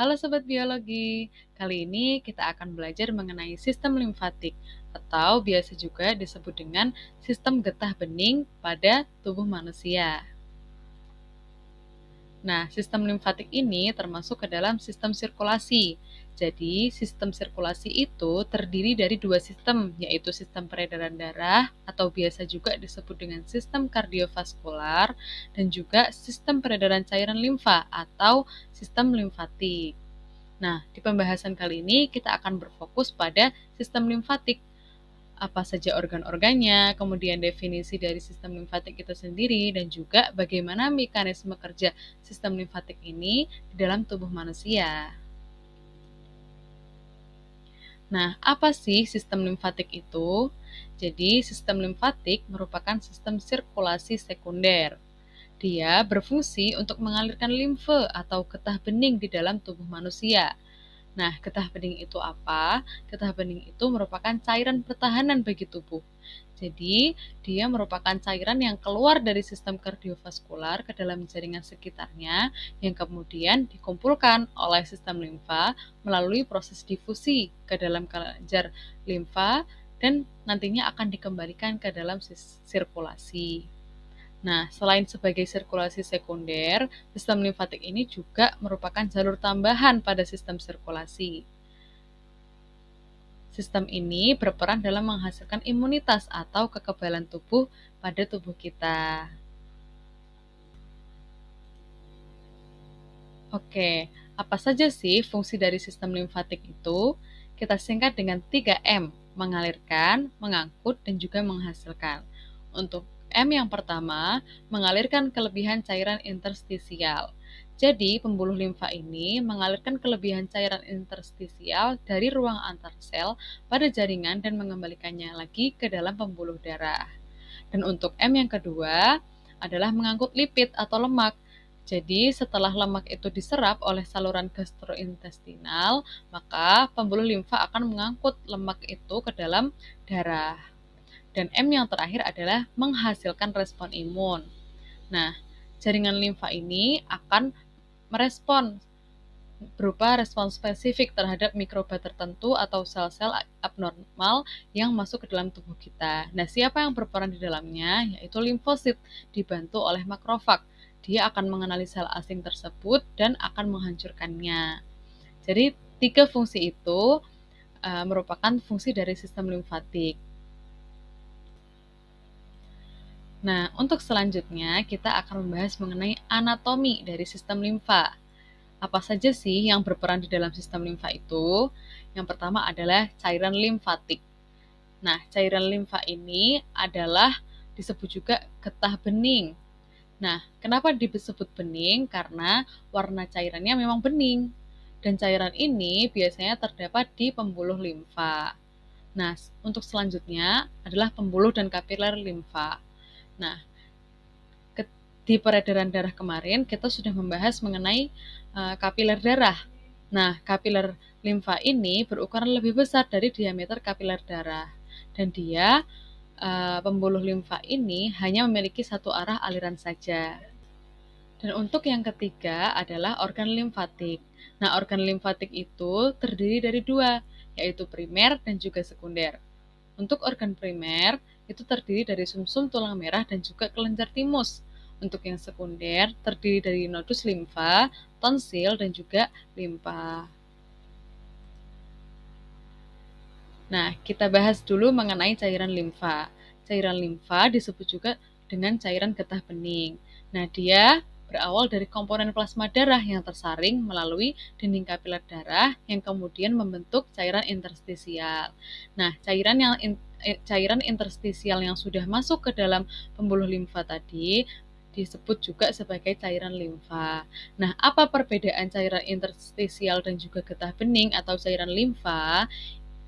Halo Sobat Biologi, kali ini kita akan belajar mengenai sistem limfatik atau biasa juga disebut dengan sistem getah bening pada tubuh manusia. Nah, sistem limfatik ini termasuk ke dalam sistem sirkulasi. Jadi, sistem sirkulasi itu terdiri dari dua sistem, yaitu sistem peredaran darah atau biasa juga disebut dengan sistem kardiovaskular dan juga sistem peredaran cairan limfa atau sistem limfatik. Nah, di pembahasan kali ini kita akan berfokus pada sistem limfatik. Apa saja organ-organnya, kemudian definisi dari sistem limfatik itu sendiri, dan juga bagaimana mekanisme kerja sistem limfatik ini di dalam tubuh manusia. Nah, apa sih sistem limfatik itu? Jadi, sistem limfatik merupakan sistem sirkulasi sekunder. Dia berfungsi untuk mengalirkan limfe atau getah bening di dalam tubuh manusia. Nah, getah bening itu apa? Getah bening itu merupakan cairan pertahanan bagi tubuh. Jadi, dia merupakan cairan yang keluar dari sistem kardiovaskular ke dalam jaringan sekitarnya yang kemudian dikumpulkan oleh sistem limfa melalui proses difusi ke dalam kelenjar limfa dan nantinya akan dikembalikan ke dalam sirkulasi. Nah, selain sebagai sirkulasi sekunder, sistem limfatik ini juga merupakan jalur tambahan pada sistem sirkulasi. Sistem ini berperan dalam menghasilkan imunitas atau kekebalan tubuh pada tubuh kita. Oke, apa saja sih fungsi dari sistem limfatik itu? Kita singkat dengan 3M, mengalirkan, mengangkut, dan juga menghasilkan. Untuk M yang pertama, mengalirkan kelebihan cairan interstisial. Jadi, pembuluh limfa ini mengalirkan kelebihan cairan interstisial dari ruang antar sel pada jaringan dan mengembalikannya lagi ke dalam pembuluh darah. Dan untuk M yang kedua adalah mengangkut lipid atau lemak. Jadi, setelah lemak itu diserap oleh saluran gastrointestinal, maka pembuluh limfa akan mengangkut lemak itu ke dalam darah. Dan M yang terakhir adalah menghasilkan respon imun. Nah, jaringan limfa ini akan merespon berupa respon spesifik terhadap mikroba tertentu atau sel-sel abnormal yang masuk ke dalam tubuh kita. Nah, siapa yang berperan di dalamnya? Yaitu limfosit, dibantu oleh makrofag. Dia akan mengenali sel asing tersebut dan akan menghancurkannya. Jadi, tiga fungsi itu merupakan fungsi dari sistem limfatik. Nah, untuk selanjutnya kita akan membahas mengenai anatomi dari sistem limfa. Apa saja sih yang berperan di dalam sistem limfa itu? Yang pertama adalah cairan limfatik. Nah, cairan limfa ini adalah disebut juga getah bening. Nah, kenapa disebut bening? Karena warna cairannya memang bening. Dan cairan ini biasanya terdapat di pembuluh limfa. Nah, untuk selanjutnya adalah pembuluh dan kapiler limfa. Nah, di peredaran darah kemarin kita sudah membahas mengenai kapiler darah. Nah, kapiler limfa ini berukuran lebih besar dari diameter kapiler darah. Dan dia, pembuluh limfa ini hanya memiliki satu arah aliran saja. Dan untuk yang ketiga adalah organ limfatik. Nah, organ limfatik itu terdiri dari dua, yaitu primer dan juga sekunder. Untuk organ primer, itu terdiri dari sumsum tulang merah dan juga kelenjar timus. Untuk yang sekunder, terdiri dari nodus limfa, tonsil, dan juga limpa. Nah, kita bahas dulu mengenai cairan limfa. Cairan limfa disebut juga dengan cairan getah bening. Nah, dia berawal dari komponen plasma darah yang tersaring melalui dinding kapiler darah yang kemudian membentuk cairan interstisial. Nah, cairan interstisial yang sudah masuk ke dalam pembuluh limfa tadi disebut juga sebagai cairan limfa. Nah, apa perbedaan cairan interstisial dan juga getah bening atau cairan limfa?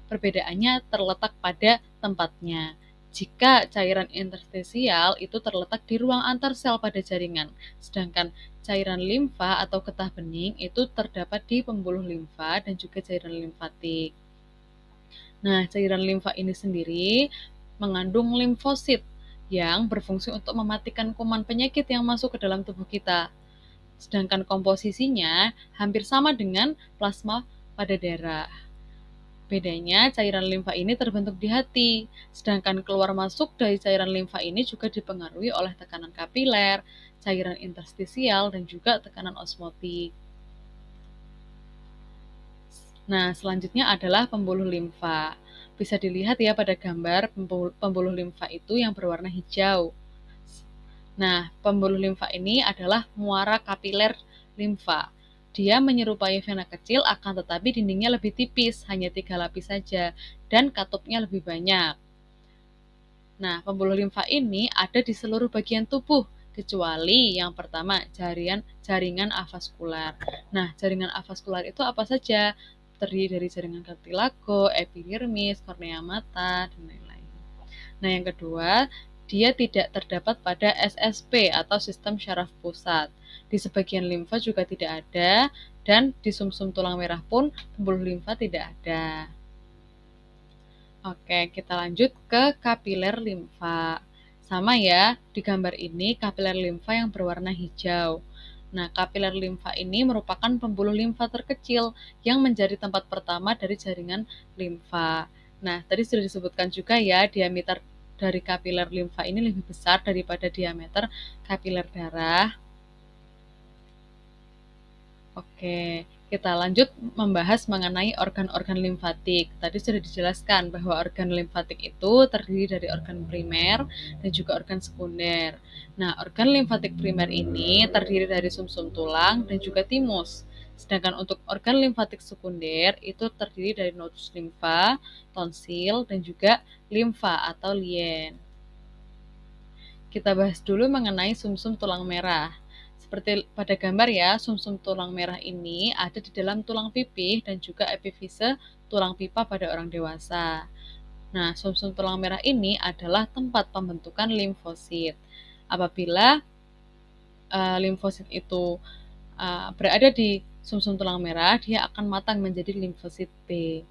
Perbedaannya terletak pada tempatnya. Jika cairan interstisial itu terletak di ruang antar sel pada jaringan, sedangkan cairan limfa atau getah bening itu terdapat di pembuluh limfa dan juga cairan limfatik. Nah, cairan limfa ini sendiri mengandung limfosit yang berfungsi untuk mematikan kuman penyakit yang masuk ke dalam tubuh kita. sedangkan komposisinya hampir sama dengan plasma pada darah. Bedanya, cairan limfa ini terbentuk di hati, sedangkan keluar masuk dari cairan limfa ini juga dipengaruhi oleh tekanan kapiler, cairan interstisial, dan juga tekanan osmotik. Nah, selanjutnya adalah pembuluh limfa. Bisa dilihat ya pada gambar pembuluh limfa itu yang berwarna hijau. Nah, pembuluh limfa ini adalah muara kapiler limfa. Dia menyerupai vena kecil, akan tetapi dindingnya lebih tipis, hanya 3 lapis saja, dan katupnya lebih banyak. Nah, pembuluh limfa ini ada di seluruh bagian tubuh, kecuali yang pertama, jaringan avaskular. Nah, jaringan avaskular itu apa saja? Terdiri dari jaringan kartilago, epidermis, kornea mata, dan lain-lain. Nah, yang kedua, dia tidak terdapat pada SSP atau sistem syaraf pusat. Di sebagian limfa juga tidak ada, dan di sumsum tulang merah pun pembuluh limfa tidak ada. Oke, kita lanjut ke kapiler limfa. Sama ya, di gambar ini kapiler limfa yang berwarna hijau. Nah, kapiler limfa ini merupakan pembuluh limfa terkecil yang menjadi tempat pertama dari jaringan limfa. Nah, tadi sudah disebutkan juga ya, diameter dari kapiler limfa ini lebih besar daripada diameter kapiler darah. Oke, kita lanjut membahas mengenai organ-organ limfatik. Tadi sudah dijelaskan bahwa organ limfatik itu terdiri dari organ primer dan juga organ sekunder. Nah, organ limfatik primer ini terdiri dari sumsum tulang dan juga timus. Sedangkan untuk organ limfatik sekunder itu terdiri dari nodus limfa, tonsil, dan juga limfa atau lien. Kita bahas dulu mengenai sumsum tulang merah. Seperti pada gambar ya, sumsum tulang merah ini ada di dalam tulang pipih dan juga epifise tulang pipa pada orang dewasa. Nah, sumsum tulang merah ini adalah tempat pembentukan limfosit. Apabila limfosit itu berada di sumsum tulang merah, dia akan matang menjadi limfosit B.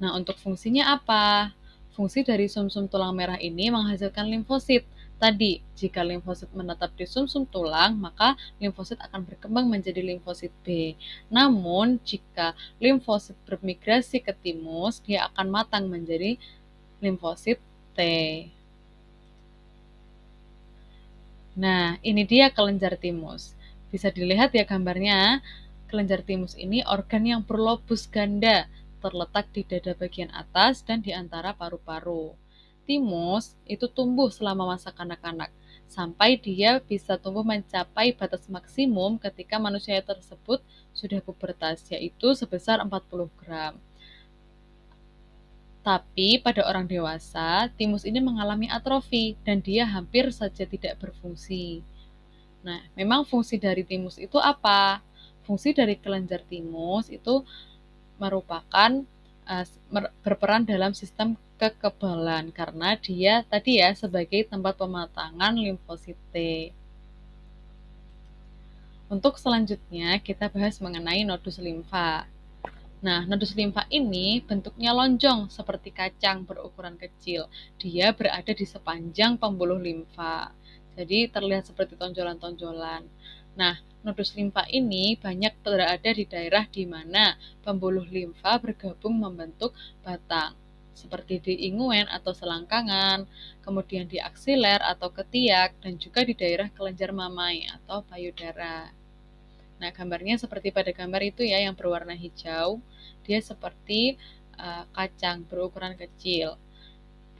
Nah, untuk fungsinya apa? Fungsi dari sumsum tulang merah ini menghasilkan limfosit. Tadi, jika limfosit menetap di sumsum tulang, maka limfosit akan berkembang menjadi limfosit B. Namun, jika limfosit bermigrasi ke timus, dia akan matang menjadi limfosit T. Nah, ini dia kelenjar timus. Bisa dilihat ya gambarnya, kelenjar timus ini organ yang berlobus ganda, terletak di dada bagian atas dan di antara paru-paru. Timus itu tumbuh selama masa kanak-kanak, sampai dia bisa tumbuh mencapai batas maksimum ketika manusia tersebut sudah pubertas, yaitu sebesar 40 gram. Tapi pada orang dewasa, timus ini mengalami atrofi dan dia hampir saja tidak berfungsi. Nah, memang fungsi dari timus itu apa? Fungsi dari kelenjar timus itu merupakan berperan dalam sistem kekebalan karena dia tadi ya sebagai tempat pematangan limfosit T. Untuk selanjutnya kita bahas mengenai nodus limfa. Nah, nodus limfa ini bentuknya lonjong seperti kacang berukuran kecil. Dia berada di sepanjang pembuluh limfa. Jadi terlihat seperti tonjolan-tonjolan. Nah, nodus limfa ini banyak berada di daerah di mana pembuluh limfa bergabung membentuk batang, seperti di inguen atau selangkangan, kemudian di aksiler atau ketiak, dan juga di daerah kelenjar mamai atau payudara. Nah, gambarnya seperti pada gambar itu ya yang berwarna hijau. Dia seperti kacang berukuran kecil.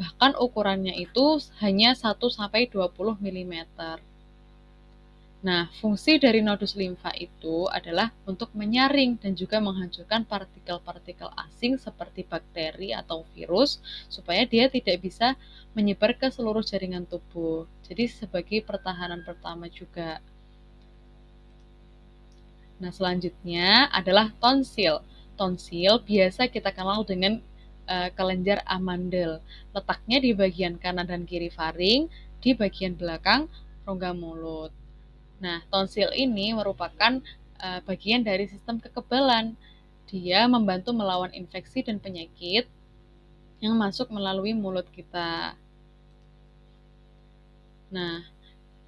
Bahkan ukurannya itu hanya 1-20 mm. Nah, fungsi dari nodus limfa itu adalah untuk menyaring dan juga menghancurkan partikel-partikel asing seperti bakteri atau virus supaya dia tidak bisa menyebar ke seluruh jaringan tubuh. Jadi sebagai pertahanan pertama juga. Nah, selanjutnya adalah tonsil. Tonsil biasa kita kenal dengan kelenjar amandel. Letaknya di bagian kanan dan kiri faring, di bagian belakang rongga mulut. Nah, tonsil ini merupakan bagian dari sistem kekebalan. Dia membantu melawan infeksi dan penyakit yang masuk melalui mulut kita. Nah,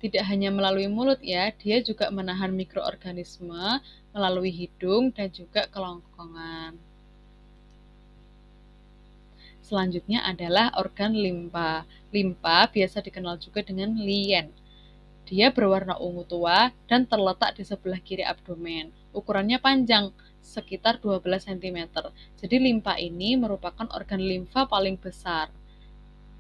tidak hanya melalui mulut ya, dia juga menahan mikroorganisme melalui hidung dan juga kelongkongan. Selanjutnya adalah organ limpa. Limpa biasa dikenal juga dengan lien. Dia berwarna ungu tua dan terletak di sebelah kiri abdomen. Ukurannya panjang, sekitar 12 cm. Jadi limpa ini merupakan organ limfa paling besar.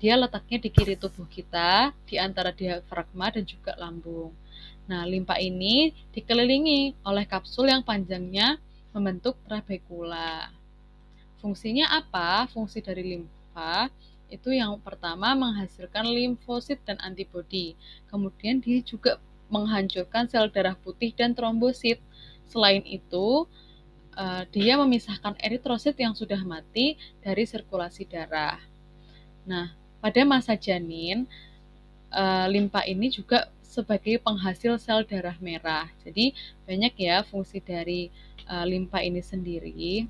Dia letaknya di kiri tubuh kita, di antara diafragma dan juga lambung. Nah, limpa ini dikelilingi oleh kapsul yang panjangnya membentuk trabekula. Fungsinya apa? Fungsi dari limfa itu yang pertama menghasilkan limfosit dan antibodi. Kemudian dia juga menghancurkan sel darah putih dan trombosit. Selain itu, dia memisahkan eritrosit yang sudah mati dari sirkulasi darah. Nah, pada masa janin, limfa ini juga sebagai penghasil sel darah merah. Jadi banyak ya fungsi dari limfa ini sendiri.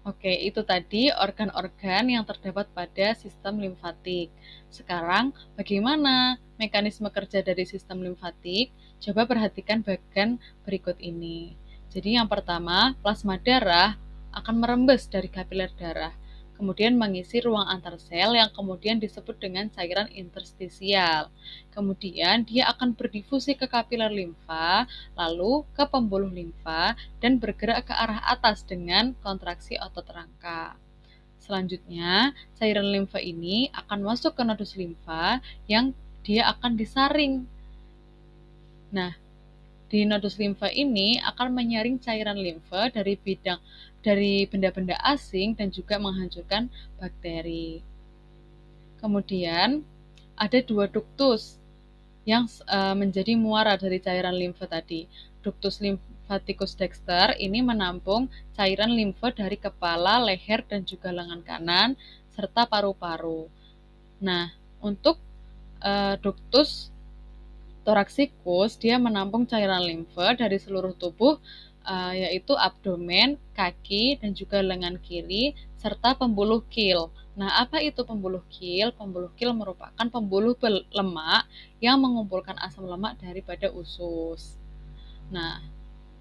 Oke, itu tadi organ-organ yang terdapat pada sistem limfatik. Sekarang, bagaimana mekanisme kerja dari sistem limfatik? Coba perhatikan bagian berikut ini. Jadi yang pertama, plasma darah akan merembes dari kapiler darah, kemudian mengisi ruang antar sel yang kemudian disebut dengan cairan interstisial. Kemudian dia akan berdifusi ke kapiler limfa, lalu ke pembuluh limfa, dan bergerak ke arah atas dengan kontraksi otot rangka. Selanjutnya, cairan limfa ini akan masuk ke nodus limfa yang dia akan disaring. Nah, di nodus limfa ini akan menyaring cairan limfa dari benda-benda asing dan juga menghancurkan bakteri. Kemudian ada dua duktus yang menjadi muara dari cairan limfa tadi. Ductus lymphaticus dexter ini menampung cairan limfa dari kepala, leher, dan juga lengan kanan, serta paru-paru. Nah, untuk ductus thoraxicus, dia menampung cairan limfa dari seluruh tubuh, yaitu abdomen, kaki, dan juga lengan kiri, serta pembuluh kil. Nah, apa itu pembuluh kil? Pembuluh kil merupakan pembuluh lemak yang mengumpulkan asam lemak daripada usus. Nah,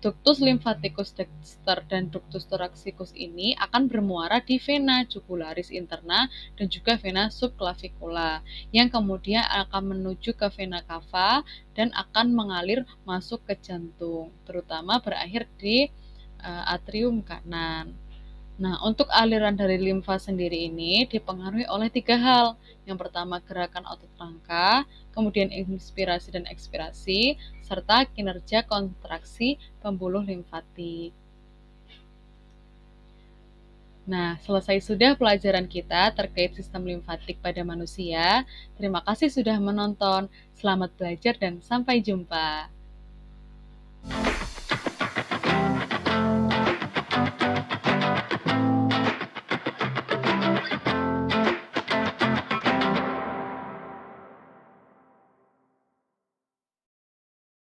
ductus lymphaticus dexter dan ductus thoraxicus ini akan bermuara di vena jugularis interna dan juga vena subclavicula yang kemudian akan menuju ke vena cava dan akan mengalir masuk ke jantung, terutama berakhir di atrium kanan. Nah, untuk aliran dari limfa sendiri ini dipengaruhi oleh tiga hal. Yang pertama, gerakan otot rangka, kemudian inspirasi dan ekspirasi, serta kinerja kontraksi pembuluh limfatik. Nah, selesai sudah pelajaran kita terkait sistem limfatik pada manusia. Terima kasih sudah menonton. Selamat belajar dan sampai jumpa.